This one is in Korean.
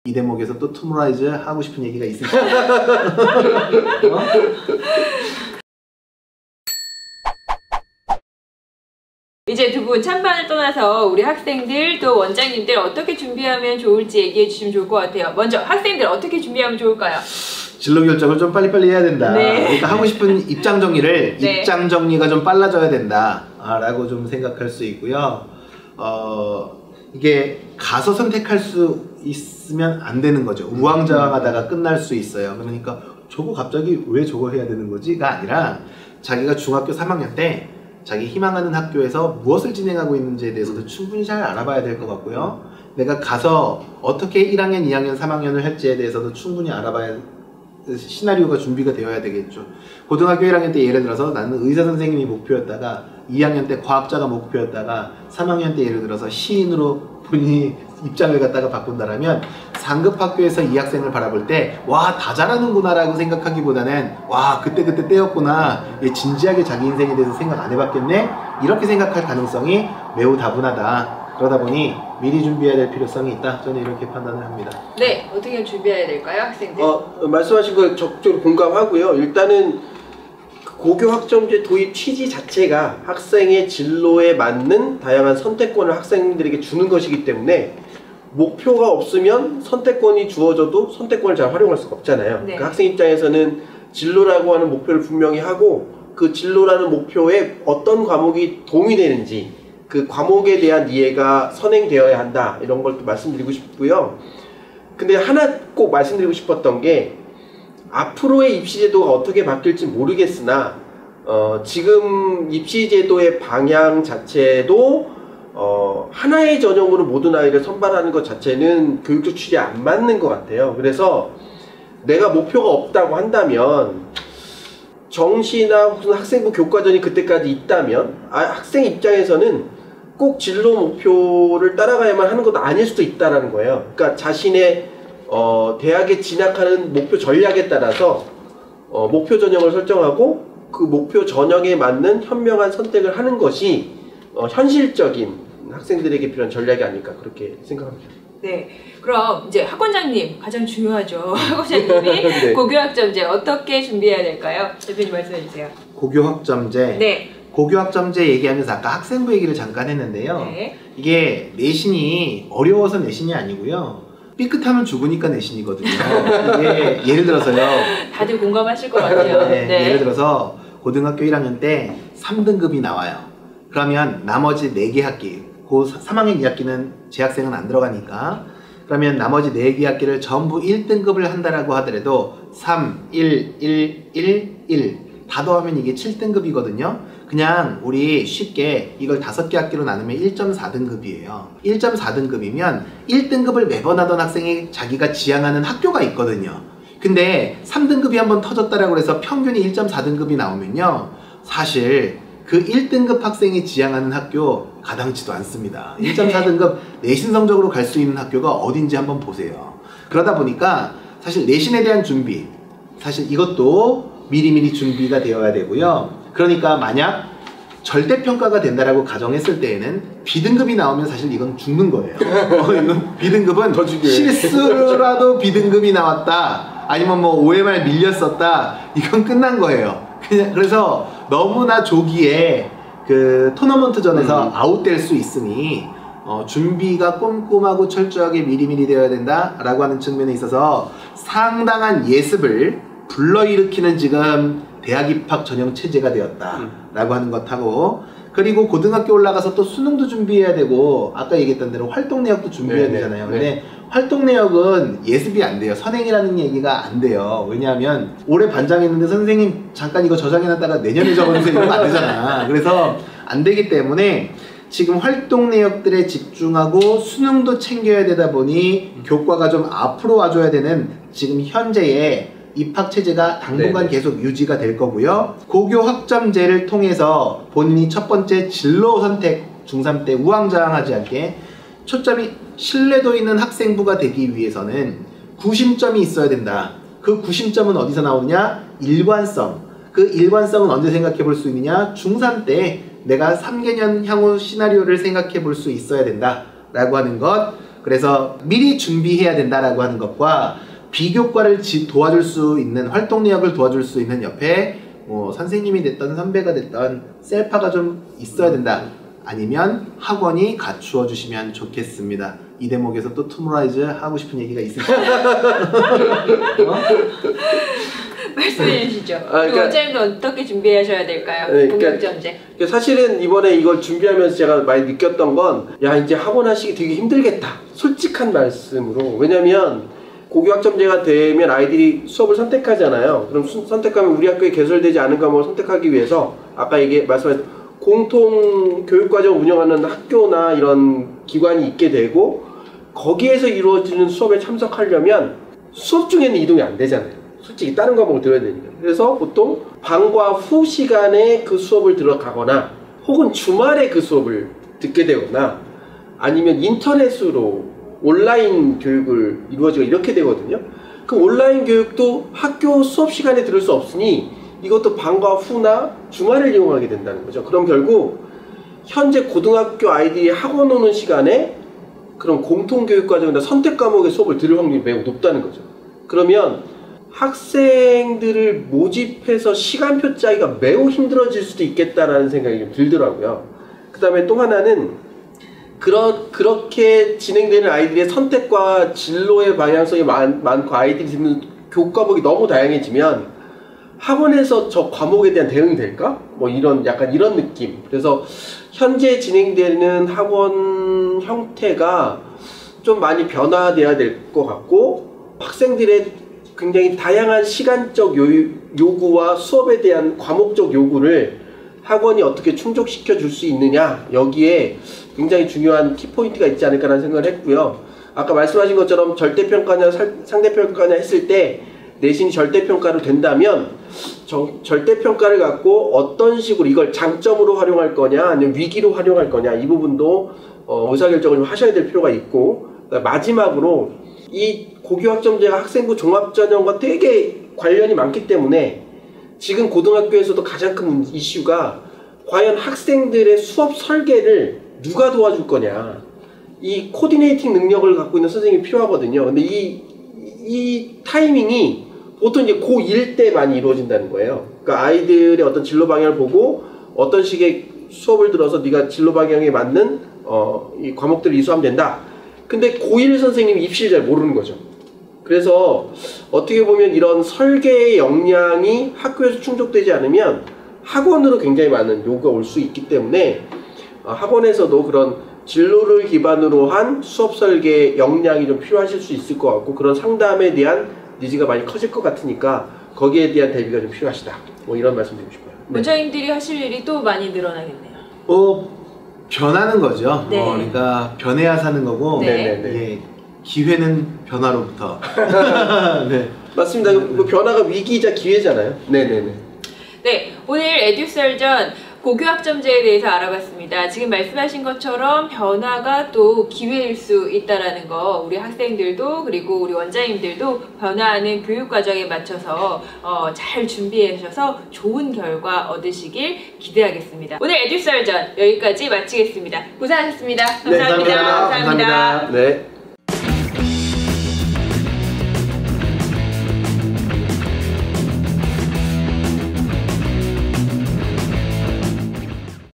이 대목에서 또 투모라이즈 하고 싶은 얘기가 있으시죠? 이제 두 분 찬반을 떠나서 우리 학생들 또 원장님들 어떻게 준비하면 좋을지 얘기해 주시면 좋을 것 같아요. 먼저 학생들 어떻게 준비하면 좋을까요? 진로 결정을 좀 빨리빨리 해야 된다. 네. 그러니까 하고 싶은 입장 정리를 네. 입장 정리가 좀 빨라져야 된다 라고 좀 생각할 수 있고요. 이게 가서 선택할 수 있으면 안 되는 거죠. 우왕좌왕하다가 끝날 수 있어요. 그러니까 저거 갑자기 왜 저거 해야 되는 거지?가 아니라 자기가 중학교 3학년 때 자기 희망하는 학교에서 무엇을 진행하고 있는지에 대해서도 충분히 잘 알아봐야 될 것 같고요. 내가 가서 어떻게 1학년, 2학년, 3학년을 할지에 대해서도 충분히 알아봐야 시나리오가 준비가 되어야 되겠죠. 고등학교 1학년 때 예를 들어서 나는 의사 선생님이 목표였다가 2학년 때 과학자가 목표였다가 3학년 때 예를 들어서 시인으로 본인이 입장을 갖다가 바꾼다라면 상급 학교에서 이 학생을 바라볼 때 와, 다 잘하는구나 라고 생각하기보다는 와, 그때 때였구나, 얘 진지하게 자기 인생에 대해서 생각 안 해봤겠네, 이렇게 생각할 가능성이 매우 다분하다. 그러다 보니 미리 준비해야 될 필요성이 있다. 저는 이렇게 판단을 합니다. 네, 어떻게 준비해야 될까요, 학생들? 말씀하신 거 적극적으로 공감하고요. 일단은 고교 학점제 도입 취지 자체가 학생의 진로에 맞는 다양한 선택권을 학생들에게 주는 것이기 때문에 목표가 없으면 선택권이 주어져도 선택권을 잘 활용할 수가 없잖아요. 네. 그 학생 입장에서는 진로라고 하는 목표를 분명히 하고 그 진로라는 목표에 어떤 과목이 도움이 되는지 그 과목에 대한 이해가 선행되어야 한다, 이런 걸 또 말씀드리고 싶고요. 근데 하나 꼭 말씀드리고 싶었던 게 앞으로의 입시제도가 어떻게 바뀔지 모르겠으나 지금 입시제도의 방향 자체도 하나의 전형으로 모든 아이를 선발하는 것 자체는 교육적 취지에 안 맞는 것 같아요. 그래서 내가 목표가 없다고 한다면 정시나 무슨 학생부 교과전이 그때까지 있다면 학생 입장에서는 꼭 진로 목표를 따라가야만 하는 것도 아닐 수도 있다는 거예요. 그러니까 자신의 대학에 진학하는 목표 전략에 따라서 목표 전형을 설정하고 그 목표 전형에 맞는 현명한 선택을 하는 것이 현실적인 학생들에게 필요한 전략이 아닐까, 그렇게 생각합니다. 네, 그럼 이제 학원장님 가장 중요하죠. 학원장님이 네. 고교학점제 어떻게 준비해야 될까요? 대표님 말씀해 주세요. 고교학점제. 네. 고교학점제 얘기하면서 아까 학생부 얘기를 잠깐 했는데요. 네. 이게 내신이 어려워서 내신이 아니고요. 삐끗하면 죽으니까 내신이거든요. 이게 예를 들어서요. 다들 공감하실 것 같아요. 네, 네. 예를 들어서 고등학교 1학년 때 3등급이 나와요. 그러면 나머지 4개 학기, 그 3학년 2학기는 재학생은 안 들어가니까, 그러면 나머지 4개 학기를 전부 1등급을 한다라고 하더라도 3, 1, 1, 1, 1 다 더하면 이게 7등급이거든요. 그냥 우리 쉽게 이걸 5개 학기로 나누면 1.4등급이에요. 1.4등급이면 1등급을 매번 하던 학생이 자기가 지향하는 학교가 있거든요. 근데 3등급이 한번 터졌다라고 해서 평균이 1.4등급이 나오면요, 사실 그 1등급 학생이 지향하는 학교 가당치도 않습니다. 1.4등급 내신 성적으로 갈 수 있는 학교가 어딘지 한번 보세요. 그러다 보니까 사실 내신에 대한 준비, 사실 이것도 미리미리 준비가 되어야 되고요. 그러니까 만약 절대평가가 된다라고 가정했을 때에는 B등급이 나오면 사실 이건 죽는 거예요. 이건 B등급은 더 죽여요. 실수라도 B등급이 나왔다, 아니면 뭐 OMR 밀렸었다, 이건 끝난 거예요. 그래서 너무나 조기에 그 토너먼트전에서 아웃될 수 있으니 준비가 꼼꼼하고 철저하게 미리미리 되어야 된다라고 하는 측면에 있어서 상당한 예습을 불러일으키는 지금 대학 입학 전형 체제가 되었다라고 하는 것하고, 그리고 고등학교 올라가서 또 수능도 준비해야 되고 아까 얘기했던 대로 활동 내역도 준비해야 되잖아요. 근데 활동 내역은 예습이 안 돼요. 선행이라는 얘기가 안 돼요. 왜냐하면 올해 반장했는데 선생님 잠깐 이거 저장해놨다가 내년에 적어주세요 이러면 안 되잖아. 그래서 안 되기 때문에 지금 활동 내역들에 집중하고 수능도 챙겨야 되다 보니 교과가 좀 앞으로 와줘야 되는 지금 현재의 입학체제가 당분간 계속 유지가 될 거고요. 고교 학점제를 통해서 본인이 첫 번째 진로 선택 중3 때 우왕좌왕하지 않게 초점이 신뢰도 있는 학생부가 되기 위해서는 구심점이 있어야 된다. 그 구심점은 어디서 나오느냐? 일관성. 그 일관성은 언제 생각해 볼 수 있느냐? 중3 때 내가 3개년 향후 시나리오를 생각해 볼 수 있어야 된다 라고 하는 것. 그래서 미리 준비해야 된다라고 하는 것과 비교과를 도와줄 수 있는 활동력을 도와줄 수 있는 옆에 뭐 선생님이 됐던 선배가 됐던 셀파가 좀 있어야 된다. 아니면 학원이 갖추어 주시면 좋겠습니다. 이 대목에서 또 투모라이즈 하고 싶은 얘기가 있으실까요? 말씀해 주시죠. 그러니까, 원장님도 어떻게 준비하셔야 될까요? 네, 공격전제. 사실은 이번에 이걸 준비하면서 제가 많이 느꼈던 건, 야, 이제 학원 하시기 되게 힘들겠다. 솔직한 말씀으로. 왜냐면 고교학점제가 되면 아이들이 수업을 선택하잖아요. 그럼 선택하면 우리 학교에 개설되지 않은 과목을 선택하기 위해서 아까 말씀하신 공통 교육과정을 운영하는 학교나 이런 기관이 있게 되고, 거기에서 이루어지는 수업에 참석하려면 수업 중에는 이동이 안 되잖아요. 솔직히 다른 과목을 들어야 되니까. 그래서 보통 방과 후 시간에 그 수업을 들어가거나 혹은 주말에 그 수업을 듣게 되거나 아니면 인터넷으로 온라인 교육을 이루어지고 이렇게 되거든요. 그 온라인 교육도 학교 수업 시간에 들을 수 없으니 이것도 방과 후나 주말을 이용하게 된다는 거죠. 그럼 결국 현재 고등학교 아이들이 학원 오는 시간에 그런 공통교육과정이나 선택 과목의 수업을 들을 확률이 매우 높다는 거죠. 그러면 학생들을 모집해서 시간표 짜기가 매우 힘들어질 수도 있겠다라는 생각이 좀 들더라고요. 그 다음에 또 하나는 그렇게 진행되는 아이들의 선택과 진로의 방향성이 많고 아이들이 듣는 교과목이 너무 다양해지면 학원에서 저 과목에 대한 대응이 될까? 뭐 약간 이런 느낌. 그래서 현재 진행되는 학원 형태가 좀 많이 변화돼야 될 것 같고, 학생들의 굉장히 다양한 시간적 요구와 수업에 대한 과목적 요구를 학원이 어떻게 충족시켜 줄 수 있느냐, 여기에 굉장히 중요한 키포인트가 있지 않을까라는 생각을 했고요. 아까 말씀하신 것처럼 절대평가냐 상대평가냐 했을 때 내신이 절대평가로 된다면 절대평가를 갖고 어떤 식으로 이걸 장점으로 활용할 거냐 아니면 위기로 활용할 거냐, 이 부분도 의사결정을 좀 하셔야 될 필요가 있고, 마지막으로 이 고교학점제가 학생부 종합전형과 되게 관련이 많기 때문에 지금 고등학교에서도 가장 큰 이슈가 과연 학생들의 수업 설계를 누가 도와줄 거냐, 이 코디네이팅 능력을 갖고 있는 선생님이 필요하거든요. 근데 이 타이밍이 보통 이제 고1 때 많이 이루어진다는 거예요. 그러니까 아이들의 어떤 진로 방향을 보고 어떤 식의 수업을 들어서 네가 진로 방향에 맞는 이 과목들을 이수하면 된다. 근데 고1 선생님이 입시를 잘 모르는 거죠. 그래서 어떻게 보면 이런 설계의 역량이 학교에서 충족되지 않으면 학원으로 굉장히 많은 요구가 올 수 있기 때문에 학원에서도 그런 진로를 기반으로 한 수업 설계 역량이 좀 필요하실 수 있을 것 같고, 그런 상담에 대한 니즈가 많이 커질 것 같으니까 거기에 대한 대비가 좀 필요하시다. 뭐 이런 말씀 드리고 싶어요. 네. 원장님들이 하실 일이 또 많이 늘어나겠네요. 변하는 거죠. 네. 그러니까 변해야 사는 거고, 네. 예, 기회는 변화로부터. 네. 맞습니다. 뭐 변화가 위기이자 기회잖아요. 네네네. 네, 오늘 에듀썰전 고교학점제에 대해서 알아봤습니다. 지금 말씀하신 것처럼 변화가 또 기회일 수 있다는 거, 우리 학생들도 그리고 우리 원장님들도 변화하는 교육과정에 맞춰서 잘 준비해 주셔서 좋은 결과 얻으시길 기대하겠습니다. 오늘 에듀썰전 여기까지 마치겠습니다. 고생하셨습니다. 감사합니다. 네, 감사합니다. 감사합니다. 네.